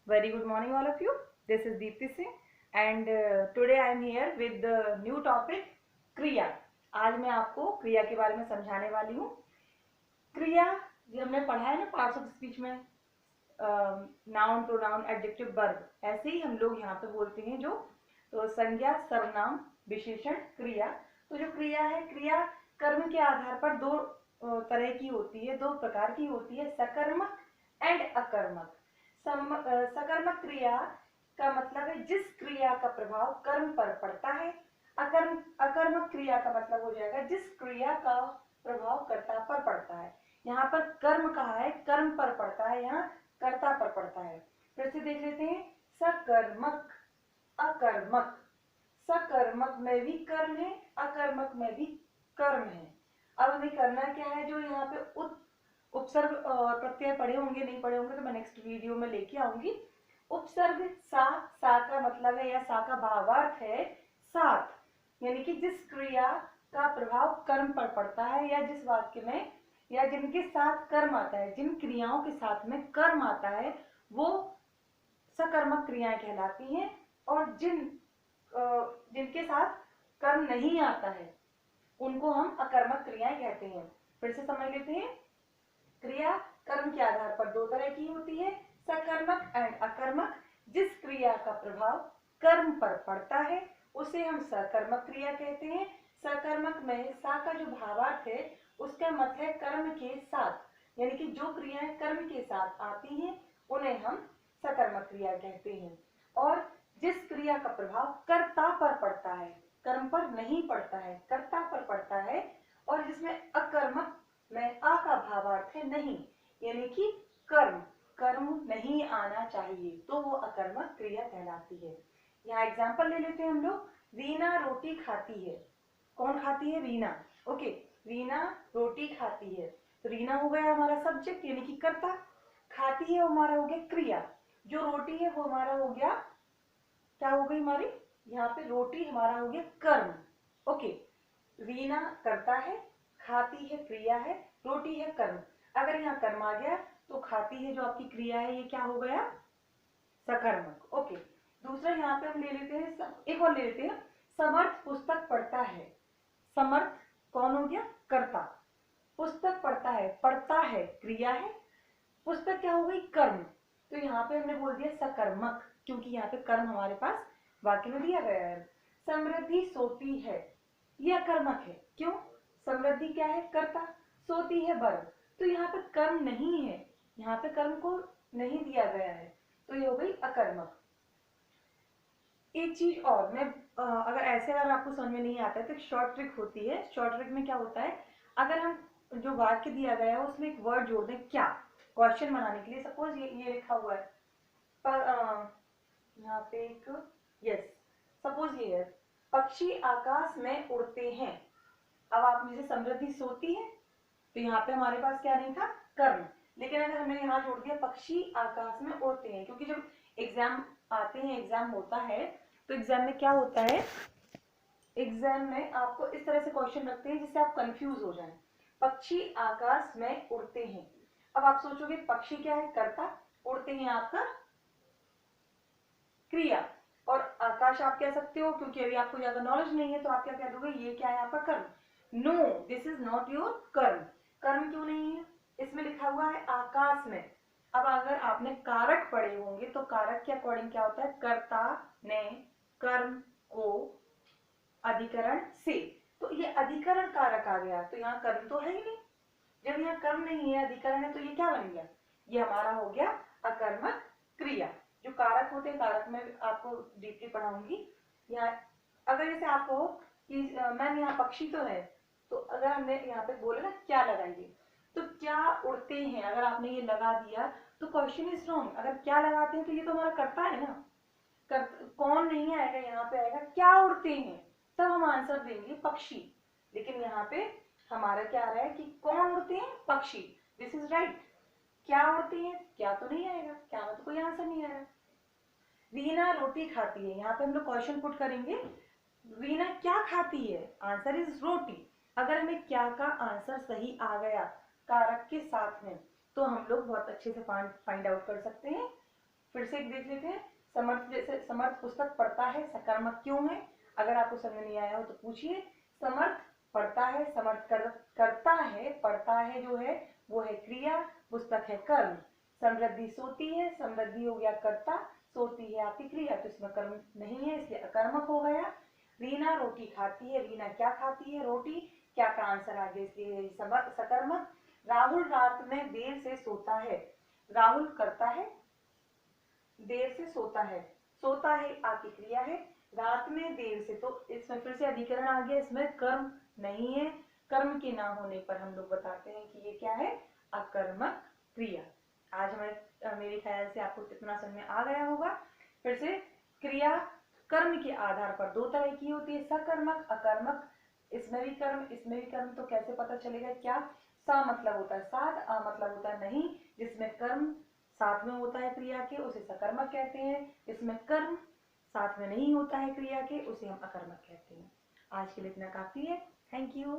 Very good morning, all of you. This is Deepti Singh, and today I am here with the new topic क्रिया. आज मैं आपको क्रिया के बारे में समझाने वाली हूँ. क्रिया जो हमने पढ़ा है ना पार्ट्स ऑफ स्पीच में, नाउन, प्रोनाउन, एडजेक्टिव, वर्ब, ऐसे ही हम लोग यहाँ पे बोलते हैं जो तो संज्ञा, सर्वनाम, विशेषण, क्रिया. तो जो क्रिया है, क्रिया कर्म के आधार पर दो तरह की होती है, दो प्रकार की होती है, सकर्मक एंड अकर्मक. सकर्मक क्रिया का मतलब है जिस क्रिया का प्रभाव कर्म पर पड़ता है. अकर्मक क्रिया का मतलब हो जाएगा जिस क्रिया का प्रभाव कर्ता पर पड़ता है. यहाँ पर कर्म कहा है, कर्म पर पड़ता है, यहाँ कर्ता पर पड़ता है. फिर से देख लेते हैं. सकर्मक, अकर्मक. सकर्मक में भी कर्म है, अकर्मक में भी कर्म है. अब हमें करना क्या है, जो यहाँ पे उपसर्ग और प्रत्यय पढ़े होंगे, नहीं पढ़े होंगे तो मैं नेक्स्ट वीडियो में लेके आऊंगी. उपसर्ग सा का मतलब है या सा का भावार्थ है साथ, यानी कि जिस क्रिया का प्रभाव कर्म पर पड़ता है या जिस वाक्य में या जिनके साथ कर्म आता है, जिन क्रियाओं के साथ में कर्म आता है वो सकर्मक क्रियाएं कहलाती हैं. और जिनके साथ कर्म नहीं आता है उनको हम अकर्मक क्रियाएं कहते हैं. फिर से समझ लेते हैं. क्रिया कर्म के आधार पर दो तरह की होती है, सकर्मक एंड अकर्मक. जिस क्रिया का प्रभाव कर्म पर पड़ता है उसे हम सकर्मक क्रिया कहते हैं. सकर्मक में सा का जो भावार्थ है उसका मत है कर्म के साथ, यानी कि जो क्रियाएं कर्म के साथ आती हैं उन्हें हम सकर्मक क्रिया कहते हैं. और जिस क्रिया का प्रभाव कर्ता पर पड़ता है, कर्म पर नहीं पड़ता है, कर्ता पर पड़ता है, और जिसमें अकर्मक में आ का भावार्थ है नहीं, यानी कि कर्म नहीं आना चाहिए, तो वो अकर्मक क्रिया कहलाती है. यहाँ एग्जाम्पल ले लेते हैं हम लोग. रीना रोटी खाती है. कौन खाती है? रीना. ओके, रीना रोटी खाती है. तो रीना हो गया हमारा सब्जेक्ट यानी कि कर्ता. खाती है हमारा हो गया क्रिया. जो रोटी है वो हमारा हो गया, क्या हो गई हमारी, यहाँ पे रोटी हमारा हो गया कर्म. ओके, रीना करता है, खाती है क्रिया है, रोटी है कर्म. अगर यहाँ कर्म आ गया तो खाती है जो आपकी क्रिया है ये क्या हो गया? सकर्मक. ओके, दूसरा यहाँ पे हम ले लेते हैं, एक और ले लेते हैं. समर्थ पुस्तक पढ़ता है. समर्थ कौन हो गया? कर्ता. पुस्तक पढ़ता है, पढ़ता है क्रिया है, पुस्तक क्या हो गई? कर्म. तो यहाँ पे हमने बोल दिया सकर्मक, क्योंकि यहाँ पे कर्म हमारे पास वाक्य में दिया गया है. समृद्धि सोती है, यह अकर्मक है. क्यों? समृद्धि क्या है? कर्ता. सोती है वर्ब. तो यहाँ पे कर्म नहीं है, यहाँ पे कर्म को नहीं दिया गया है, तो ये हो गई अकर्मक. एक चीज और मैं अगर आपको समझ में नहीं आता है तो एक शॉर्ट ट्रिक होती है. शॉर्ट ट्रिक में क्या होता है, अगर हम जो वाक्य दिया गया है उसमें एक वर्ड जोड़ दें, क्या, क्वेश्चन बनाने के लिए. सपोज ये लिखा हुआ है पर यहाँ पे एक, यस, सपोज ये है पक्षी आकाश में उड़ते हैं. अब आप मुझे समृद्धि सोती है, तो यहाँ पे हमारे पास क्या नहीं था? कर्म. लेकिन अगर हमने यहाँ जोड़ दिया पक्षी आकाश में उड़ते हैं, क्योंकि जब एग्जाम आते हैं, एग्जाम होता है, तो एग्जाम में क्या होता है, एग्जाम में आपको इस तरह से क्वेश्चन रखते हैं जिससे आप कंफ्यूज हो जाएं. पक्षी आकाश में उड़ते हैं. अब आप सोचोगे पक्षी क्या है? कर्ता. उड़ते हैं आपका क्रिया. और आकाश आप कह सकते हो, क्योंकि अभी आपको ज्यादा नॉलेज नहीं है तो आप क्या कह दोगे, ये क्या है आपका कर्म. No, this is not your karma. कर्म क्यों नहीं है? इसमें लिखा हुआ है आकाश में. अब अगर आपने कारक पढ़े होंगे तो कारक के अकॉर्डिंग क्या होता है, कर्ता ने कर्म को अधिकरण से, तो ये अधिकरण कारक आ गया, तो यहाँ कर्म तो है ही नहीं. जब यहाँ कर्म नहीं है, अधिकरण है, तो ये क्या बन गया? ये हमारा हो गया अकर्मक क्रिया. जो कारक होते हैं, कारक में आपको डीपली पढ़ाऊंगी. यहाँ अगर जैसे आप कहो कि मैम यहाँ पक्षी तो है, तो अगर हमने यहाँ पे बोले ना क्या लगाइए, तो क्या उड़ते हैं, अगर आपने ये लगा दिया तो क्वेश्चन इज रॉन्ग. अगर क्या लगाते हैं तो ये तो हमारा कर्ता है ना. कौन नहीं आएगा, यहाँ पे आएगा क्या उड़ते हैं, तब हम आंसर देंगे पक्षी. लेकिन यहाँ पे हमारा क्या आ रहा है कि कौन उड़ते हैं? पक्षी. This is right. क्या उड़ते हैं, क्या तो नहीं आएगा, क्या में तो कोई आंसर नहीं आएगा. वीना रोटी खाती है, यहाँ पे हम लोग क्वेश्चन पुट करेंगे, वीना क्या खाती है, आंसर इज रोटी. अगर हमें क्या का आंसर सही आ गया कारक के साथ में, तो हम लोग बहुत अच्छे से फाइंड आउट कर सकते हैं. फिर फिर से एक देख लेते हैं। समर्थ, जैसे समर्थ पुस्तक पढ़ता है, सकर्मक क्यों है? अगर आपको समझ नहीं आया हो तो पूछिए। समर्थ पढ़ता है, समर्थ करता है, पढ़ता है जो है वो है क्रिया, पुस्तक है कर्म। समृद्धि सोती है, समृद्धि हो गया कर्ता, सोती है आपकी क्रिया, तो इसमें कर्म नहीं है इसलिए अकर्मक हो गया। रीना रोटी खाती है, रीना क्या खाती है? रोटी। क्या का आंसर आ गया इसलिए सकर्मक। राहुल रात में देर से सोता है, राहुल करता है, देर से सोता है, सोता है आपकी क्रिया है, रात में देर से, तो इसमें फिर से अधिकरण आ गया, इसमें कर्म नहीं है। कर्म के ना होने पर हम लोग बताते हैं कि ये क्या है? अकर्मक क्रिया। आज हमारे मेरे ख्याल से आपको इतना समझ में आ गया होगा। फिर से क्रिया कर्म के आधार पर दो तरह की होती है, सकर्मक, अकर्मक। इसमें भी कर्म, इसमें भी कर्म, तो कैसे पता चलेगा? क्या सा मतलब होता है साथ, अ मतलब होता है नहीं। जिसमें कर्म साथ में होता है क्रिया के उसे सकर्मक कहते हैं, जिसमें कर्म साथ में नहीं होता है क्रिया के उसे हम अकर्मक कहते हैं। आज के लिए इतना काफी है। Thank you.